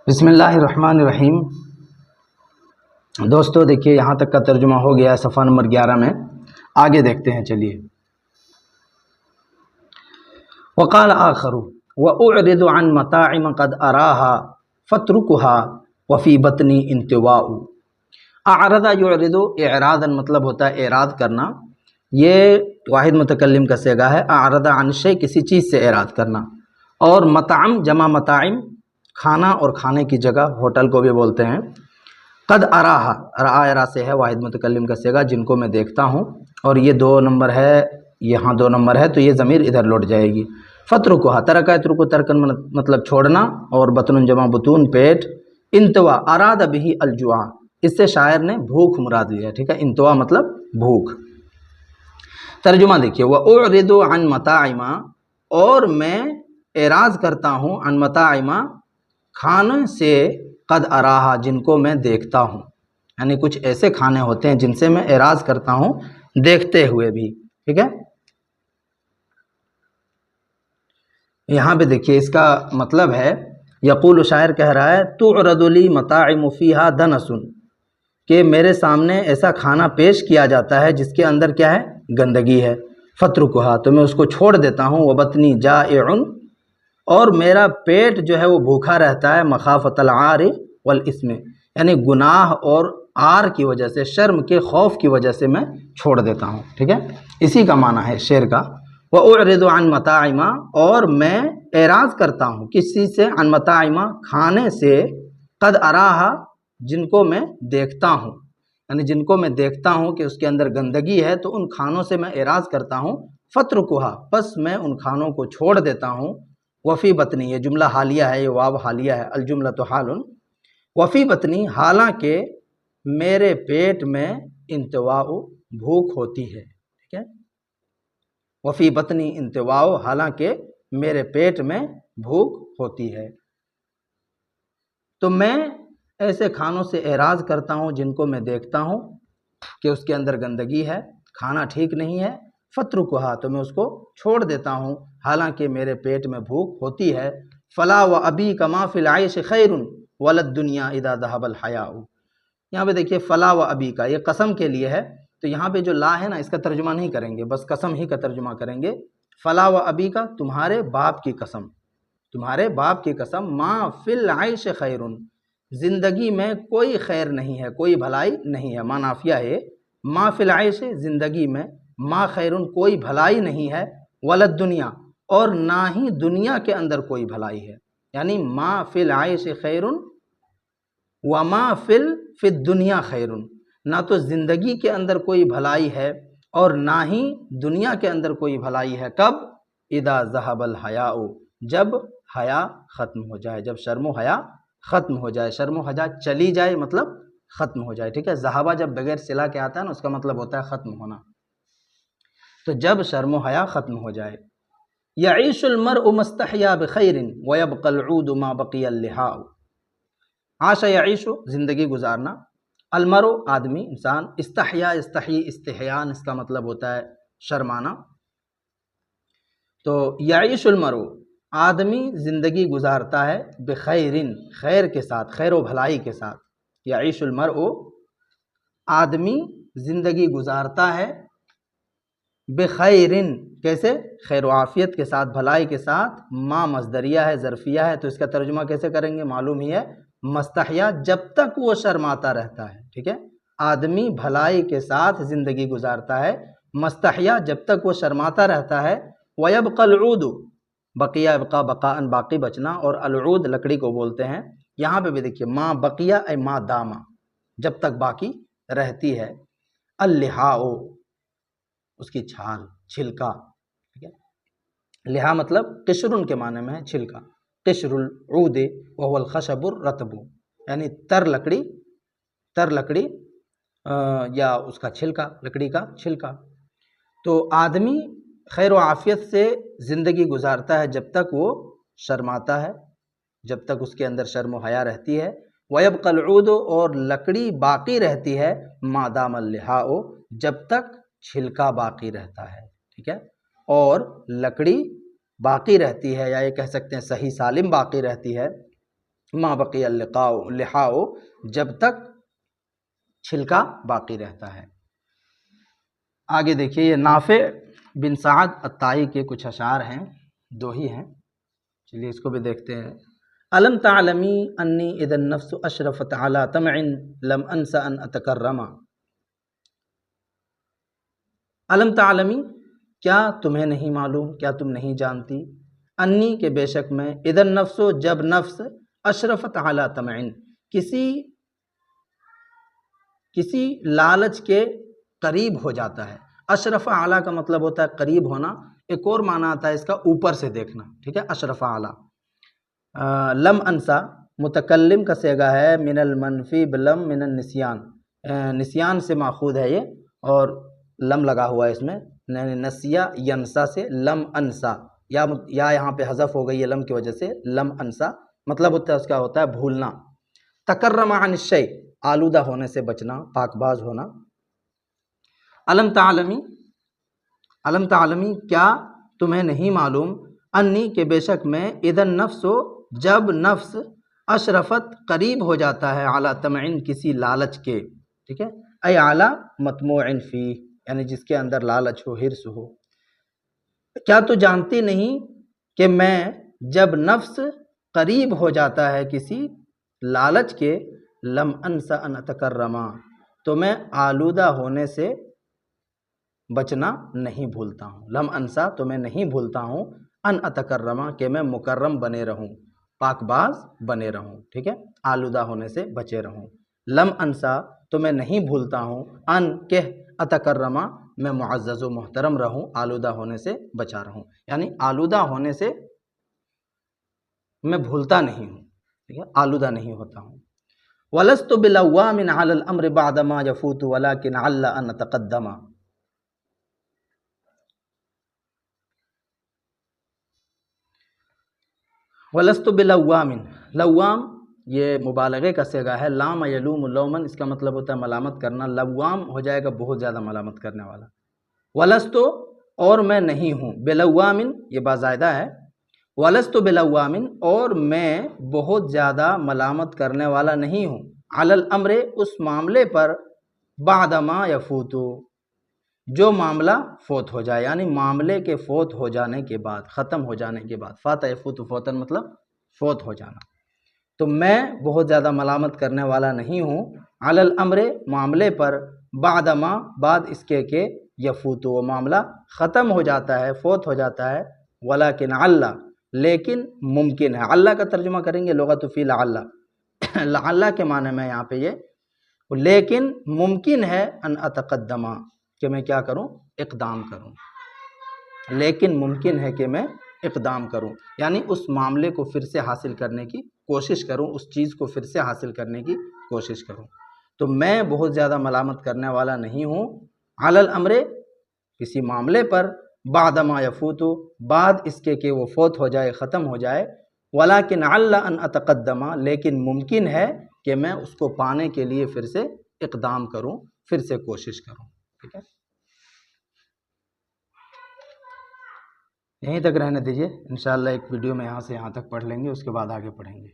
بسم اللہ الرحمن الرحیم۔ دوستو دیکھیے یہاں تک کا ترجمہ ہو گیا ہے صفحہ نمبر 11 میں، آگے دیکھتے ہیں چلیے۔ وقال آخر وأعرض عن مطاعم قد أراها فاتركها وفي بطني انتواء۔ اعرض يعرض اعراضا مطلب ہوتا ہے اعراض کرنا، یہ واحد متکلم کا صیغہ ہے۔ اعرض عن شیء کسی چیز سے اعراض کرنا، اور مطعم جمع مطاعم کھانا اور کھانے کی جگہ، ہوٹل کو بھی بولتے ہیں۔ قد اراہا، را سے ہے واحد متکلم کا صیغہ، جن کو میں دیکھتا ہوں، اور یہ 2 نمبر ہے، یہاں 2 نمبر ہے تو یہ ضمیر ادھر لوٹ جائے گی۔ فترکھا، ترک یترک ترکن مطلب چھوڑنا، اور بطن جمع بطون پیٹ۔ انتوا اراد به الجوع، اس سے شاعر نے بھوک مراد لیا، ٹھیک ہے، انتوا مطلب بھوک۔ ترجمہ دیکھیے، واعرض عن مطاعم، اور میں اعراض کرتا ہوں، عن مطاعم کھانے سے، قد اراہا جن کو میں دیکھتا ہوں، یعنی کچھ ایسے کھانے ہوتے ہیں جن سے میں اعراض کرتا ہوں دیکھتے ہوئے بھی، ٹھیک ہے۔ یہاں پہ دیکھیے اس کا مطلب ہے، یقول شاعر کہہ رہا ہے تعرض لی مطاعم فیہا دنس، کہ میرے سامنے ایسا کھانا پیش کیا جاتا ہے جس کے اندر کیا ہے، گندگی ہے۔ فترکھا، تو میں اس کو چھوڑ دیتا ہوں۔ وبطنی جائع، اور میرا پیٹ جو ہے وہ بھوکا رہتا ہے، مخافۃ العار والاسم، یعنی گناہ اور عار کی وجہ سے، شرم کے خوف کی وجہ سے میں چھوڑ دیتا ہوں، ٹھیک ہے۔ اسی کا معنی ہے شعر کا، وَأُعْرِضُ عَن مَطَاعِمَ، اور میں اعراض کرتا ہوں کس چیز سے، عن مطاعم کھانے سے، قد اراہا جن کو میں دیکھتا ہوں، یعنی جن کو میں دیکھتا ہوں کہ اس کے اندر گندگی ہے، تو ان کھانوں سے میں اعراض کرتا ہوں۔ فترکھا، پس میں ان کھانوں کو چھوڑ دیتا ہوں۔ وفی بطنی، یہ جملہ حالیہ ہے، یہ واو حالیہ ہے، الجملۃ حال۔ وفی بطنی، حالانکہ میرے پیٹ میں، انتواء بھوک ہوتی ہے، ٹھیک ہے۔ وفی بطنی انتواء، حالانکہ میرے پیٹ میں بھوک ہوتی ہے۔ تو میں ایسے کھانوں سے اعراض کرتا ہوں جن کو میں دیکھتا ہوں کہ اس کے اندر گندگی ہے، کھانا ٹھیک نہیں ہے۔ فترکھا، تو میں اس کو چھوڑ دیتا ہوں، حالانکہ میرے پیٹ میں بھوک ہوتی ہے۔ فلا وابیک ما فی العیش خیر ولا الدنیا اذا ذهب الحیاء۔ یہاں پہ دیکھیے فلا وابیک، یہ قسم کے لیے ہے، تو یہاں پہ جو لا ہے نا، اس کا ترجمہ نہیں کریں گے، بس قسم ہی کا ترجمہ کریں گے۔ فلا وابیک، تمہارے باپ کی قسم، تمہارے باپ کی قسم، ما فی العیش خیر، زندگی میں کوئی خیر نہیں ہے، کوئی بھلائی نہیں ہے، ما نافیہ ہے، ما فی العیش زندگی میں، ما خیرن کوئی بھلائی نہیں ہے، ولا الدنیا اور نہ ہی دنیا کے اندر کوئی بھلائی ہے، یعنی ما فی العیش خیرن وما فی الدنیا خیرن، نہ تو زندگی کے اندر کوئی بھلائی ہے اور نہ ہی دنیا کے اندر کوئی بھلائی ہے۔ کب؟ اذا ذهب الحیاء، جب حیا ختم ہو جائے، جب شرم و حیا ختم ہو جائے، شرم و حیا چلی جائے مطلب ختم ہو جائے، ٹھیک ہے۔ ذہبہ جب بغیر صلہ کے آتا ہے نا، اس کا مطلب ہوتا ہے ختم ہونا، تو جب شرم و حیا ختم ہو جائے۔ یعیش المرء ما استحیا بخیر ویبقى العود ما بقی اللحاء۔ عاش یعیش زندگی گزارنا، المرء آدمی انسان، استحیا استحی استحیان اس کا مطلب ہوتا ہے شرمانا، تو یعیش المرء آدمی زندگی گزارتا ہے، بخیر خیر کے ساتھ، خیر و بھلائی کے ساتھ۔ یعیش المرء آدمی زندگی گزارتا ہے، بخیر کیسے، خیر و عافیت کے ساتھ، بھلائی کے ساتھ۔ ما مصدریہ ہے، ظرفیہ ہے، تو اس کا ترجمہ کیسے کریں گے، معلوم ہی ہے، مستحیا جب تک وہ شرماتا رہتا ہے، ٹھیک ہے۔ آدمی بھلائی کے ساتھ زندگی گزارتا ہے، مستحیا جب تک وہ شرماتا رہتا ہے۔ ویبقى العود، بقیہ ابقا بقاء باقی بچنا، اور العود لکڑی کو بولتے ہیں۔ یہاں پہ بھی دیکھیے ما بقیہ اے ما داما، جب تک باقی رہتی ہے۔ اللحاء اس کی چھال، چھلکا، ٹھیک ہے۔ لحا مطلب قشر کے معنی میں ہے، چھلکا۔ قشر العود وهو الخشب الرطب، یعنی تر لکڑی، تر لکڑی یا اس کا چھلکا، لکڑی کا چھلکا۔ تو آدمی خیر و عافیت سے زندگی گزارتا ہے جب تک وہ شرماتا ہے، جب تک اس کے اندر شرم و حیا رہتی ہے۔ وَيَبْقَى الْعُودُ، اور لکڑی باقی رہتی ہے، مَا دَامَ اللِّحَاءُ جب تک چھلکا باقی رہتا ہے، ٹھیک ہے۔ اور لکڑی باقی رہتی ہے، یا یہ کہہ سکتے ہیں صحیح سالم باقی رہتی ہے، ما بقی اللحاء جب تک چھلکا باقی رہتا ہے۔ آگے دیکھیے، یہ نافع بن سعد الطائی کے کچھ اشعار ہیں، دو ہی ہیں، چلیے اس کو بھی دیکھتے ہیں۔ الم تعلمی انی اذا النفس اشرفت علی طمع لم انس ان اتکرما۔ الم تعلمی، کیا تمہیں نہیں معلوم، کیا تم نہیں جانتی، انی کہ بے شک میں، اذا النفس جب نفس، اشرفت علی طمع کسی لالچ کے قریب ہو جاتا ہے۔ اشرف اعلیٰ کا مطلب ہوتا ہے قریب ہونا، ایک اور معنی آتا ہے اس کا اوپر سے دیکھنا، ٹھیک ہے، اشرف اعلیٰ۔ لم انسا متکلم کا صیغہ ہے، من المنفی بلم من النسیان، نسیان سے ماخوذ ہے یہ، اور لم لگا ہوا ہے اس میں، نسیا ینسا سے لم انسا، یا یہاں پہ حذف ہو گئی ہے لم کی وجہ سے، لم انسا مطلب ہوتا ہے اس کا ہوتا ہے بھولنا۔ تکرم عن الشیء، آلودہ ہونے سے بچنا، پاک باز ہونا۔ علم تعلمی، کیا تمہیں نہیں معلوم، انی کہ بے شک میں، اذا النفس جب نفس، اشرفت قریب ہو جاتا ہے، اعلیٰ طمع کسی لالچ کے، ٹھیک ہے، اے اعلیٰ مطموع فی، یعنی جس کے اندر لالچ ہو، حرص ہو۔ کیا تو جانتی نہیں کہ میں جب نفس قریب ہو جاتا ہے کسی لالچ کے، لم انسا ان اتکرما، تو میں آلودہ ہونے سے بچنا نہیں بھولتا ہوں۔ لم انسا، تو میں نہیں بھولتا ہوں، ان اتکرما کہ میں مکرم بنے رہوں، پاک باز بنے رہوں، ٹھیک ہے، آلودہ ہونے سے بچے رہوں۔ لم انسا، تو میں نہیں بھولتا ہوں، ان کہ اتکرما میں معزز و محترم رہوں، آلودہ ہونے سے بچا رہوں، یعنی آلودہ ہونے سے میں بھولتا نہیں ہوں، ٹھیک ہے، آلودہ نہیں ہوتا ہوں۔ وَلَسْتُ بِلَوَّامٍ عَلَى الْأَمْرِ بَعْدَ مَا يَفُوتُ وَلَكِنْ عَلَّ أَنْ أَتَقَدَّمَ۔ وَلَسْتُ بِلَوَّامٍ، لوام یہ مبالغے کا صیغہ ہے، لام یلوم لومن، اس کا مطلب ہوتا ہے ملامت کرنا، لوام ہو جائے گا بہت زیادہ ملامت کرنے والا۔ وَلَسْتُ، اور میں نہیں ہوں، بِلَوَّامٍ یہ بازائدہ ہے، وَلَسْتُ بِلَوَّامٍ اور میں بہت زیادہ ملامت کرنے والا نہیں ہوں، عَلَى الْأَمْرِ اس معاملے پر، بعد ما یفوت جو معاملہ فوت ہو جائے، یعنی معاملے کے فوت ہو جانے کے بعد، ختم ہو جانے کے بعد، فات یفوت فوتاً مطلب فوت ہو جانا، تو میں بہت زیادہ ملامت کرنے والا نہیں ہوں، علی الامر معاملے پر، بعد ما بعد اس کے کہ یفوت وہ معاملہ ختم ہو جاتا ہے، فوت ہو جاتا ہے، ولیکن اللہ لیکن ممکن ہے، اللہ کا ترجمہ کریں گے لغت فی لعل، لعل کے معنی میں یہاں پہ یہ، لیکن ممکن ہے ان اتقدمہ کہ میں کیا کروں، اقدام کروں، لیکن ممکن ہے کہ میں اقدام کروں، یعنی اس معاملے کو پھر سے حاصل کرنے کی کوشش کروں، اس چیز کو پھر سے حاصل کرنے کی کوشش کروں، تو میں بہت زیادہ ملامت کرنے والا نہیں ہوں، علی الامر کسی معاملے پر، بعد ما یفوت بعد اس کے کہ وہ فوت ہو جائے، ختم ہو جائے، ولیکن علی ان اتقدمہ لیکن ممکن ہے کہ میں اس کو پانے کے لیے پھر سے اقدام کروں، پھر سے کوشش کروں، ٹھیک ہے، یہیں تک رہنے دیجئے، انشاءاللہ ایک ویڈیو میں یہاں سے یہاں تک پڑھ لیں گے، اس کے بعد آگے پڑھیں گے۔